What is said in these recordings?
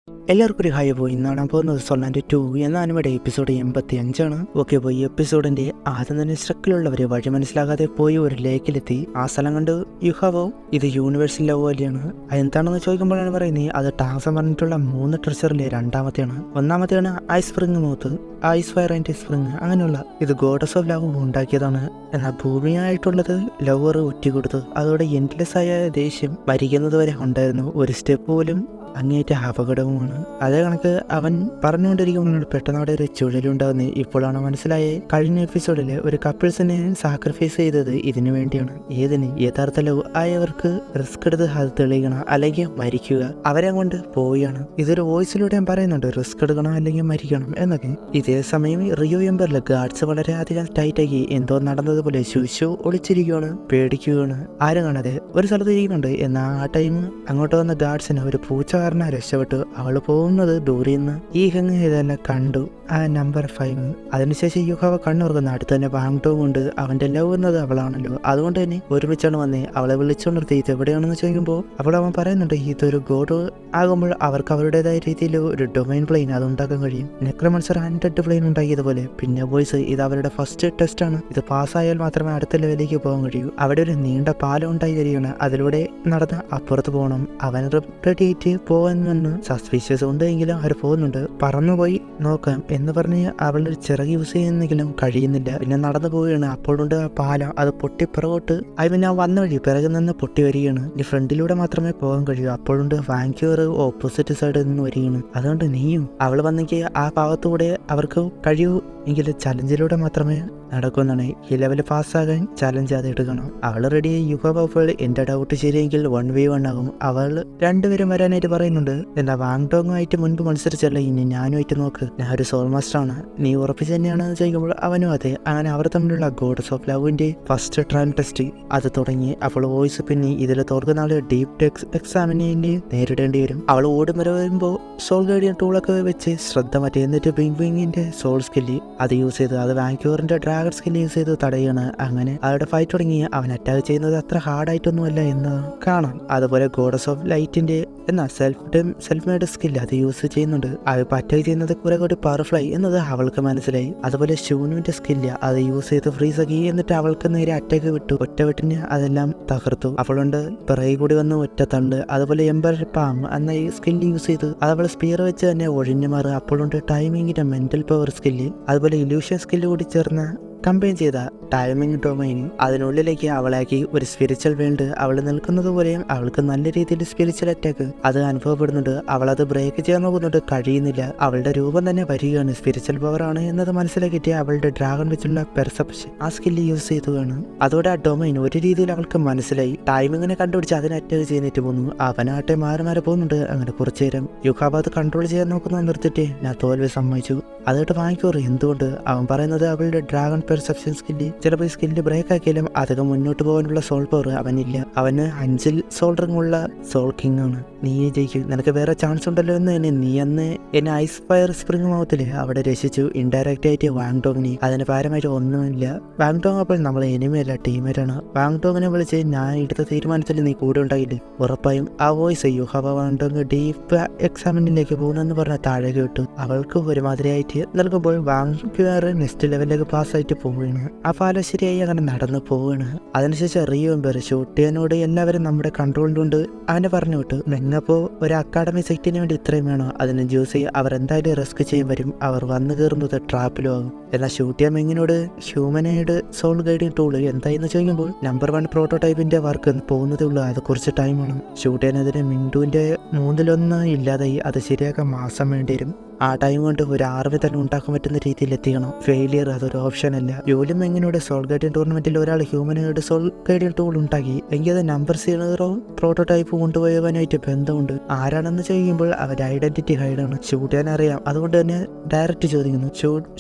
എല്ലാവർക്കും ഒരു ഹായ് പോയി ഇന്നാണ് പോകുന്നത് സൊള്ളാൻ്റെ 2 എന്ന അനിമയുടെ എപ്പിസോഡ് 85. ഓക്കെ പോയി എപ്പിസോഡിന്റെ ആദ്യം തന്നെ സ്ട്രക്കിലുള്ളവർ വഴി മനസ്സിലാകാതെ പോയി ഒരു ലേക്കിലെത്തി. ആ സ്ഥലം കണ്ട് യുഹാവോ ഇത് യൂണിവേഴ്സൽ ലവ് വാലിയാണ്. അതെന്താണെന്ന് ചോദിക്കുമ്പോഴാണ് പറയുന്നത് അത് ടാസം പറഞ്ഞിട്ടുള്ള 3 ട്രഷറിലെ രണ്ടാമത്തെയാണ്. ഒന്നാമത്തെയാണ് ഐസ് സ്പ്രിങ് മൂത്ത്, ഐസ് ഫയർ ആൻഡ് സ്പ്രിങ്, അങ്ങനെയുള്ള ഇത് ഗോഡസ് ഓഫ് ലവ് ഉണ്ടാക്കിയതാണ്. എന്നാൽ ഭൂമിയായിട്ടുള്ളത് ലവർ ഒറ്റിക്കൊടുത്തു. അതോടെ എൻഡ്ലെസ് ആയ ദേഷ്യം മരിക്കുന്നത് വരെ ഉണ്ടായിരുന്നു. ഒരു സ്റ്റെപ്പ് പോലും അങ്ങേറ്റ അപകടവുമാണ്. അതേ കണക്ക് അവൻ പറഞ്ഞുകൊണ്ടിരിക്കുമ്പോൾ പെട്ടെന്ന് അവിടെ ഒരു ചുഴലുണ്ടാകുന്നത് ഇപ്പോഴാണ് മനസ്സിലായേ. കഴിഞ്ഞ എപ്പിസോഡിൽ ഒരു കപ്പിൾസിനെ സാക്രിഫൈസ് ചെയ്തത് ഇതിനു വേണ്ടിയാണ്. ഏതിന്? യഥാർത്ഥ ലവ് ആയവർക്ക് റിസ്ക് എടുത്ത് അത് തെളിയിക്കണം, അല്ലെങ്കിൽ മരിക്കുക. അവരെ കൊണ്ട് പോവുകയാണ്. ഇതൊരു വോയിസിലൂടെ പറയുന്നുണ്ട്, റിസ്ക് എടുക്കണം അല്ലെങ്കിൽ മരിക്കണം എന്നൊക്കെ. ഇതേ സമയം റിയോ എംബറിൽ ഗാർഡ്സ് വളരെയധികം ടൈറ്റാക്കി എന്തോ നടന്നതുപോലെ ശുശു ഒളിച്ചിരിക്കുകയാണ്, പേടിക്കുകയാണ്. ആരും കാണാതെ ഒരു സ്ഥലത്ത് ഇരിക്കുന്നുണ്ട്. എന്നാൽ ആ ടൈം അങ്ങോട്ട് വന്ന ഗാർഡ്സിന് ഒരു പൂച്ച രക്ഷപ്പെട്ടു. അവള് പോകുന്നത് ദൂരെ നിന്ന് ഈ ഹെങ് ഇതെല്ലാം കണ്ടു. ആ നമ്പർ 5. അതിനുശേഷം യുഹാവ കണ്ണുറങ്ങുന്ന അടുത്ത് തന്നെ വാങ്ടോങ് കൊണ്ട് അവന്റെ ലവ് എന്നത് അവളാണല്ലോ. അതുകൊണ്ട് തന്നെ ഒരുമിച്ചാണ് വന്നേ. അവളെ വിളിച്ചുകൊണ്ടിരുത്തി ഇത് എവിടെയാണെന്ന് ചോദിക്കുമ്പോൾ അവൻ പറയുന്നുണ്ട് ഇതൊരു ഗോഡ് ആകുമ്പോൾ അവർക്ക് അവരുടേതായ രീതിയിൽ ഒരു ഡൊമൈൻ പ്ലെയിൻ അത് ഉണ്ടാക്കാൻ കഴിയും. നെക്രോമൻസർ 100 പ്ലെയിൻ ഉണ്ടാക്കിയതുപോലെ. പിന്നെ ബോയ്സ് ഇത് അവരുടെ ഫസ്റ്റ് ടെസ്റ്റ് ആണ്. ഇത് പാസ്സായാൽ മാത്രമേ അടുത്ത ലെവലിലേക്ക് പോകാൻ കഴിയൂ. അവിടെ ഒരു നീണ്ട പാലം ഉണ്ടായി വരികയാണ്. അതിലൂടെ നടന്ന് അപ്പുറത്ത് പോകണം. അവൻ റെഡി ആയിട്ട് പോകാൻ സസ്പീഷ്യസ് ഉണ്ട് എങ്കിലും അവർ പോകുന്നുണ്ട്. പറന്നുപോയി നോക്കാം എന്ന് പറഞ്ഞ് അവളൊരു ചിറക് യൂസ് ചെയ്യുന്നെങ്കിലും കഴിയുന്നില്ല. പിന്നെ നടന്നു പോവുകയാണ്. അപ്പോഴുണ്ട് ആ പാലം അത് പൊട്ടി പിറകോട്ട് പിന്നെ വന്ന വഴി പിറകിൽ നിന്ന് പൊട്ടി വരികയാണ്. ഇനി ഫ്രണ്ടിലൂടെ മാത്രമേ പോകാൻ കഴിയൂ. അപ്പോഴുണ്ട് വാങ്ക്യൂർ ഓപ്പോസിറ്റ് സൈഡിൽ നിന്ന് വരികയാണ്. അതുകൊണ്ട് നീയും അവൾ വന്നെങ്കിൽ ആ ഭാഗത്തൂടെ അവർക്ക് കഴിയൂ എങ്കിൽ ചലഞ്ചിലൂടെ മാത്രമേ നടക്കുമെന്നാണ്. ഈ ലെവല് പാസ്സാകാൻ ചലഞ്ച് അത് എടുക്കണം. അവൾ റെഡിയായി. യുഹോബോൾ എന്റെ ഡൗട്ട് ശരിയെങ്കിൽ 1v1 ആകും. അവൾ രണ്ടുപേരും വരാനായിട്ട് പറയുന്നുണ്ട്. എന്താ വാങ്ടോങ്ങുമായിട്ട് മുൻപ് മത്സരിച്ചല്ല, ഇനി ഞാനുമായിട്ട് നോക്ക്, ഞാൻ ഒരു സോൾ മാസ്റ്റർ ആണ്, നീ ഉറപ്പിച്ച് തന്നെയാണെന്ന് ചോദിക്കുമ്പോൾ അവനും അതെ. അങ്ങനെ അവർ തമ്മിലുള്ള ഗോഡ്സ് ഓഫ് ലവിന്റെ ഫസ്റ്റ് ട്രയൽ ടെസ്റ്റ് അത് തുടങ്ങി. അപ്പോൾ വോയിസ് പിന്നെ ഇതിൽ തോർക്കുന്ന ആള് ഡീപ് ടെക്സ് എക്സാമിനെ നേരിടേണ്ടി വരും. അവൾ ഓടി വരുമ്പോൾ സോൾ ഗൈഡിയൻ ടൂളൊക്കെ വെച്ച് ശ്രദ്ധ മാറ്റി. എന്നിട്ട് ബിങ്ങിന്റെ സോൾ സ്കില്ല് അത് യൂസ് ചെയ്ത് അത് വാങ്ക്യൂറിന്റെ ഡ്രാഗൺ സ്കില്ല് യൂസ് ചെയ്ത് തടയാണ്. അങ്ങനെ അവരുടെ ഫൈറ്റ് തുടങ്ങി. അവൻ അറ്റാക്ക് ചെയ്യുന്നത് അത്ര ഹാർഡായിട്ടൊന്നുമല്ല എന്ന് കാണാം. അതുപോലെ ഗോഡസ് ഓഫ് ലൈറ്റിന്റെ എന്നാൽ സെൽഫ് മെയ്ഡ് സ്കില്ല് അത് യൂസ് ചെയ്യുന്നുണ്ട്. അത് അറ്റാക്ക് ചെയ്യുന്നത് കുറെ കൂടി പവർഫ്ലൈ എന്നത് അവൾക്ക് മനസ്സിലായി. അതുപോലെ ഷൂനുവിന്റെ സ്കില്ല് അത് യൂസ് ചെയ്ത് ഫ്രീസ് ആക്കി. എന്നിട്ട് അവൾക്ക് നേരെ അറ്റാക്ക് വിട്ടു. ഒറ്റവെട്ടിന് അതെല്ലാം തകർത്തു. അവളുണ്ട് പിറകെ കൂടി വന്ന് ഒറ്റ തണ്ട്. അതുപോലെ എംബർ പാം എന്ന ഈ സ്കില്ല് യൂസ് ചെയ്ത് അത് അവൾ സ്പിയർ വെച്ച് തന്നെ ഒഴിഞ്ഞു മാറുക. അപ്പോഴുണ്ട് ടൈമിങ്ങിന്റെ മെന്റൽ പവർ സ്കില്ല് അതുപോലെ ഇല്യൂഷൻ സ്കില്ല് കൂടി ചേർന്ന് കമ്പൈൻ ചെയ്ത ടൈമിംഗ് ഡൊമൈൻ അതിനുള്ളിലേക്ക് അവളാക്കി ഒരു സ്പിരിച്വൽ വേൾഡ്. അവൾ നിൽക്കുന്നത് പോലെയും അവൾക്ക് നല്ല രീതിയിൽ സ്പിരിച്വൽ അറ്റാക്ക് അത് അനുഭവപ്പെടുന്നുണ്ട്. അവളത് ബ്രേക്ക് ചെയ്യാൻ നോക്കുന്നുണ്ട്, കഴിയുന്നില്ല. അവളുടെ രൂപം തന്നെ വരികയാണ്. സ്പിരിച്വൽ പവർ ആണ് എന്നത് മനസ്സിലാക്കിയിട്ട് അവളുടെ ഡ്രാഗൺ വെച്ചുള്ള പെർസെപ്ഷൻ ആ സ്കില്ല് യൂസ് ചെയ്തതാണ്. അതോടെ ആ ഡൊമൈൻ ഒരു രീതിയിൽ അവൾക്ക് മനസ്സിലായി. ടൈമിങ്ങിനെ കണ്ടുപിടിച്ച് അതിനെ അറ്റാക്ക് ചെയ്യുന്നിട്ട് പോന്നു. അവനാട്ടെ മാറി മാറി പോകുന്നുണ്ട്. അങ്ങനെ കുറച്ചു നേരം യുഹാബാദ് കൺട്രോൾ ചെയ്യാൻ നോക്കുന്ന നിർത്തിയിട്ട് ഞാൻ തോൽവി സമ്മതിച്ചു. അതായിട്ട് വാങ്ങിക്കോറ്. എന്തുകൊണ്ട്? അവൻ പറയുന്നത് അവളുടെ ഡ്രാഗൺ പെർസെപ്ഷൻ സ്കില്ല് ചിലപ്പോൾ ഈ സ്കില്ല് ബ്രേക്ക് ആക്കിയാലും അധികം മുന്നോട്ട് പോകാനുള്ള സോൾ പവർ അവനില്ല. അവന് 5 സോൾ റിങ്ങുള്ള സോൾ കിങ് ആണ്. നീ ജയിക്കും, നിനക്ക് വേറെ ചാൻസ് ഉണ്ടല്ലോ എന്ന് തന്നെ നീ അന്ന് എന്നെ ഐസ് ഫയർ സ്പ്രിങ് മൗത്തില് അവിടെ രക്ഷിച്ചു ഇൻഡയറക്റ്റ് ആയിട്ട് വാങ്ടോങ്ങിനെ. അതിന് പകരമായിട്ട് ഒന്നുമില്ല. വാങ്ടോങ് അപ്പോൾ നമ്മൾ എനിമയല്ല ടീമേറ്റാണ്. വാങ്ടോങ്ങിനെ വിളിച്ച് ഞാൻ എടുത്ത തീരുമാനത്തിൽ നീ കൂടെ ഉണ്ടായില്ലേ? ഉറപ്പായും ആ വോയിസ് യുഹാവ വാങ്ടോങ് ഡീപ്പ് എക്സാമിനിലേക്ക് പോകുന്നെന്ന് പറഞ്ഞ താഴെ കേട്ടു. അവൾക്ക് ഒരുമാതിരിയായിട്ട് നൽകുമ്പോൾ വാങ്ക്യൂർ നെക്സ്റ്റ് ലെവലിലേക്ക് പാസ്സായിട്ട് പോവുകയാണ്. ആ പാലം ശരിയായി അങ്ങനെ നടന്നു പോവുകയാണ്. അതിനുശേഷം റിയോ എംബർ ഷൂട്ടിയനോട് എല്ലാവരും നമ്മുടെ കൺട്രോളിലുണ്ട് അവനെ പറഞ്ഞു വിട്ടു. മെങ്ങപ്പോ ഒരു അക്കാഡമി സെറ്റിന് വേണ്ടി ഇത്രയും വേണോ? അതിന് ജ്യൂസ് അവർ എന്തായാലും റിസ്ക് ചെയ്യാൻ വരും. അവർ വന്നു കയറുന്നത് ട്രാപ്പിലും ആകും. എന്നാൽ ഷൂട്ടിയ മെങ്ങിനോട് ഹ്യൂമനോയിഡ് സോൾ ഗൈഡിങ് ടൂള് എന്തായെന്ന് ചോദിക്കുമ്പോൾ നമ്പർ 1 പ്രോട്ടോടൈപ്പിന്റെ വർക്ക് പോകുന്നതേ ഉള്ളൂ, അത് കുറച്ച് ടൈമാണ്. ഷൂട്ടിയനെതിരെ മിൻഡുവിന്റെ 1/3 ഇല്ലാതായി. അത് ശരിയാക്കാൻ മാസം വേണ്ടി വരും. ആ ടൈം കൊണ്ട് ഒരു ആർമി തന്നെ ഉണ്ടാക്കാൻ പറ്റുന്ന രീതിയിൽ എത്തിക്കണം. ഫെയിലിയർ അതൊരു ഓപ്ഷൻ അല്ല. യൂലും എങ്ങനെയുടെ സോൾ ഗൈഡിയൻ ടൂർണമെന്റിൽ ഒരാൾ ഹ്യൂമനോയിഡ് സോൾ ഗൈഡിയൻ ടൂൾ ഉണ്ടാക്കി എങ്കിൽ അത് നമ്പർ 0 പ്രോട്ടോടൈപ്പ് കൊണ്ടുപോയവനായിട്ട് ബന്ധമുണ്ട്. ആരാണെന്ന് ചോദിക്കുമ്പോൾ അവരുടെ ഐഡന്റിറ്റി ഹൈഡാണ്. ഷൂട്ട് ചെയ്യാൻ അറിയാം. അതുകൊണ്ട് തന്നെ ഡയറക്റ്റ് ചോദിക്കുന്നു.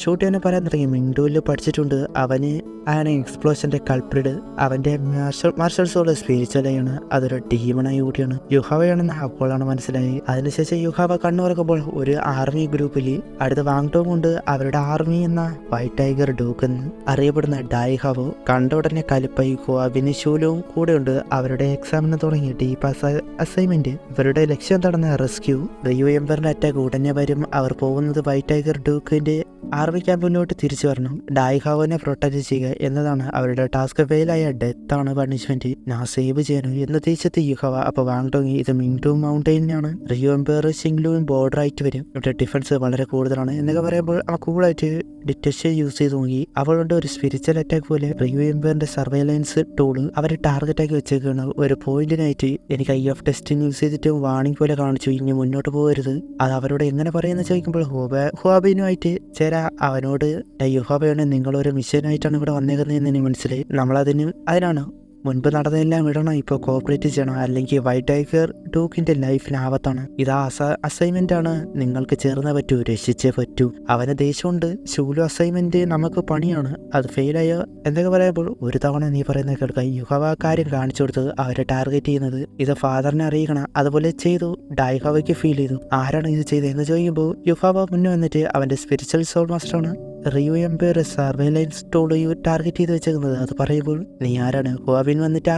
ഷൂട്ട് ചെയ്യാൻ പറയാൻ തുടങ്ങി. മിൻഡുവിൽ പഠിച്ചിട്ടുണ്ട്. അവന് എക്സ്പ്ലോഷന്റെ കൾപ്രിഡ്. അവന്റെ മാർഷൽ സോൾ സ്പിരിച്വലാണ്. അതൊരു ഡീമണായി കൂടിയാണ്. യുഹാവയാണെന്ന് അപ്പോഴാണ് മനസ്സിലായി. അതിനുശേഷം യുഹാവ കണ്ണുറക്കുമ്പോൾ ഒരു ആർമി ഗ്രൂപ്പിൽ അടുത്ത വാങ്ടോങ് ഉണ്ട്. അവരുടെ ആർമി എന്ന വൈറ്റ് ടൈഗർ ഡൂക്ക് എന്ന് അറിയപ്പെടുന്ന ഡായ്ഹാവോ കണ്ട ഉടനെ കലിപ്പായി ഹുവാബിന് ശൂലവും കൂടെ ഉണ്ട്. അവരുടെ എക്സാമിന് തുടങ്ങി ഡീപ്പ് അസൈൻമെന്റ്. ഇവരുടെ ലക്ഷ്യം തടഞ്ഞ റെസ്ക്യൂ. റിയു എംപറിന്റെ അറ്റാക്ക് ഉടനെ വരും. അവർ പോകുന്നത് വൈറ്റ് ടൈഗർ ഡൂക്കിന്റെ ആർമി ക്യാമ്പിലോട്ട് തിരിച്ചു വരണം. ഡായ്ഹാവോനെ പ്രൊട്ടക്ട് ചെയ്യുക എന്നതാണ് അവരുടെ ടാസ്ക്. ഫെയിലായ ഡെത്ത് ആണ് പണിഷ്മെന്റ്. ഞാൻ സേവ് ചെയ്യണം എന്ന് തിരിച്ചെത്തി യുഹാവ. അപ്പൊ വാങ്ടോങ് ഇത് മിങ്ടു മൗണ്ടൈനാണ്. റിയു എംപയർ ഷിംഗ്ലുവും ബോർഡർ ആയിട്ട് വരും. ഇവിടെ ഡിഫൻസ് വളരെ കൂടുതലാണ് എന്നൊക്കെ പറയുമ്പോൾ അവ കൂളായിട്ട് ഡിറ്റക്ഷൻ യൂസ് ചെയ്ത് നോക്കി. അവളുടെ ഒരു സ്പിരിച്വൽ അറ്റാക്ക് പോലെ റിയു എംപയറിന്റെ സർവൈലൻസ് ടൂള് അവരെ ടാർഗറ്റ് ആക്കി വെച്ചേക്കാണ്. ഒരു പോയിന്റിനായിട്ട് എനിക്ക് ഐ ഓഫ് ടെസ്റ്റിംഗ് യൂസ് ചെയ്തിട്ട് വാണിംഗ് പോലെ കാണിച്ചു, ഇനി മുന്നോട്ട് പോകരുത്. അത് അവരോട് എങ്ങനെ പറയുന്ന ചോദിക്കുമ്പോൾ ഹുവാബിനുമായിട്ട് ചേരാ അവനോട് യുഹാബയാണ് നിങ്ങളൊരു മിഷനായിട്ടാണ് ഇവിടെ വന്നേക്കുന്നതെന്ന് എനിക്ക് മനസ്സിലായി. അതിനാണ് മുൻപ് നടന്നതെല്ലാം ഇടണം, ഇപ്പോൾ കോപ്പറേറ്റ് ചെയ്യണം, അല്ലെങ്കിൽ വൈറ്റ് ടൈഗർ ഡൂക്കിന്റെ ലൈഫിന് ആപത്താണ്. ഇതാ അസൈൻമെന്റ് ആണ്, നിങ്ങൾക്ക് ചേർന്നേ പറ്റൂ, രക്ഷിച്ചേ പറ്റൂ. അവന് ദേഷ്യമുണ്ട്. ശൂലു അസൈൻമെന്റ് നമുക്ക് പണിയാണ്, അത് ഫെയിലായോ എന്തൊക്കെ പറയുമ്പോൾ ഒരു തവണ നീ പറയുന്ന കേൾക്കാം. യുഹാവ കാര്യം കാണിച്ചു കൊടുത്തത് അവരെ ടാർഗറ്റ് ചെയ്യുന്നത് ഇത് ഫാദറിനെ അറിയിക്കണം. അതുപോലെ ചെയ്തു. ഡായ്ഹാവയ്ക്ക് ഫീൽ ചെയ്തു ആരാണ് ഇത് ചെയ്തതെന്ന് ചോദിക്കുമ്പോൾ യുഹാവ മുന്നേ വന്നിട്ട് അവന്റെ സ്പിരിച്വൽ സോൾ മാസ്റ്ററാണ് റിയു എംപയർ സർവൈലൻസ് ടൂള് ടാർഗറ്റ് ചെയ്ത് വെച്ചേക്കുന്നത്. അത് പറയുമ്പോൾ നീ ആരാണ്? ഹുവാബിൻ വന്നിട്ട് ആ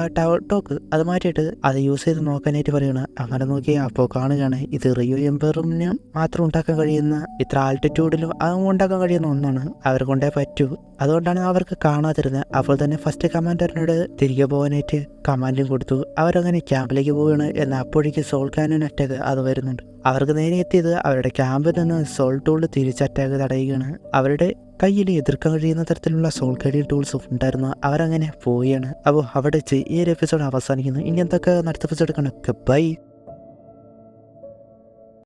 ടോക്ക് അത് മാറ്റിയിട്ട് അത് യൂസ് ചെയ്ത് നോക്കാനായിട്ട് പറയണം. അങ്ങനെ നോക്കി അപ്പോൾ കാണുകയാണ് ഇത് റിയു എംപയറിന് മാത്രം ഉണ്ടാക്കാൻ കഴിയുന്ന, ഇത്ര ആൾട്ടിറ്റ്യൂഡിലും ഉണ്ടാക്കാൻ കഴിയുന്ന ഒന്നാണ്. അവർ കൊണ്ടേ പറ്റൂ. അതുകൊണ്ടാണ് അവർക്ക് കാണാതിരുന്നത്. അപ്പോൾ തന്നെ ഫസ്റ്റ് കമാൻഡറിനോട് തിരികെ പോകാനായിട്ട് കമാൻഡും കൊടുത്തു. അവരങ്ങനെ ക്യാമ്പിലേക്ക് പോവുകയാണ്. എന്നാൽ അപ്പോഴേക്ക് സോൾ കാനോൻ അറ്റാക്ക് അത് വരുന്നുണ്ട്. അവർക്ക് നേരെ എത്തിയത് അവരുടെ ക്യാമ്പിൽ നിന്ന് സോൾ ടൂൾ തിരിച്ച് അറ്റാക്ക് തടയുകയാണ്. അവരുടെ കയ്യിൽ എതിർക്കാൻ കഴിയുന്ന തരത്തിലുള്ള സോൾ കാരിയർ ടൂൾസ് ഉണ്ടായിരുന്നു. അവരങ്ങനെ പോവുകയാണ്. അപ്പോൾ അവിടെ വെച്ച് ഈ ഒരു എപ്പിസോഡ് അവസാനിക്കുന്നു. ഇനി എന്തൊക്കെ അടുത്ത എപ്പിസോഡ് കാണാം. ബൈ.